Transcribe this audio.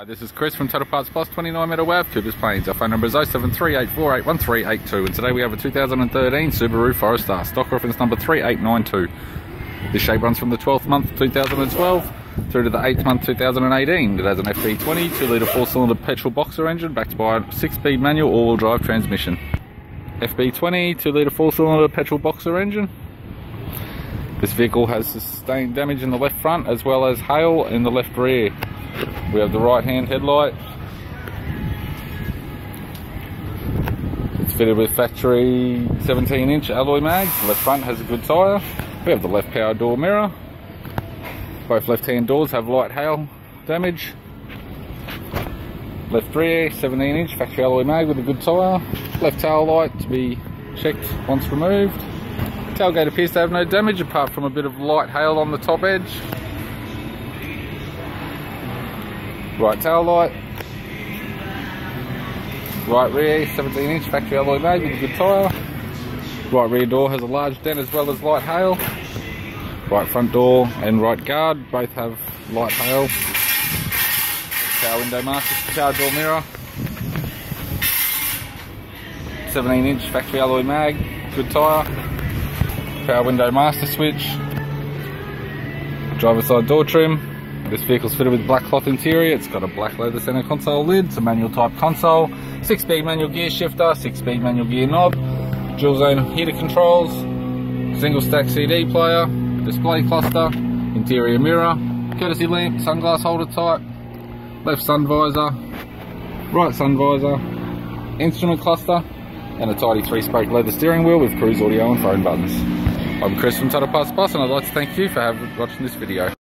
Hi, this is Chris from Total Parts Plus 29 Meadow Ave, Coopers Plains. Our phone number is 07384811382, and today we have a 2013 Subaru Forester, stock reference number 3892. This shape runs from the 12th month 2012 through to the 8th month 2018. It has an FB20 2-litre 4-cylinder petrol boxer engine backed by a 6-speed manual all-wheel drive transmission. FB20 2-litre 4-cylinder petrol boxer engine. This vehicle has sustained damage in the left front as well as hail in the left rear. We have the right hand headlight. It's fitted with factory 17-inch alloy mags. The left front has a good tyre. We have the left power door mirror. Both left hand doors have light hail damage. Left rear 17-inch factory alloy mag with a good tyre. Left tail light to be checked once removed. Tailgate appears to have no damage apart from a bit of light hail on the top edge. Right tail light. Right rear 17-inch factory alloy mag with a good tyre. Right rear door has a large dent as well as light hail. Right front door and right guard both have light hail. Power window master, power door mirror. 17-inch factory alloy mag, good tyre. Power window master switch. Driver side door trim. This vehicle's fitted with black cloth interior. It's got a black leather center console lid. It's a manual type console. 6-speed manual gear shifter, 6-speed manual gear knob. Dual zone heater controls. Single stack CD player. Display cluster. Interior mirror. Courtesy lamp, sunglass holder type. Left sun visor. Right sun visor. Instrument cluster. And a tidy 3-spoke leather steering wheel with cruise audio and phone buttons. I'm Chris from Total Parts Plus, and I'd like to thank you for watching this video.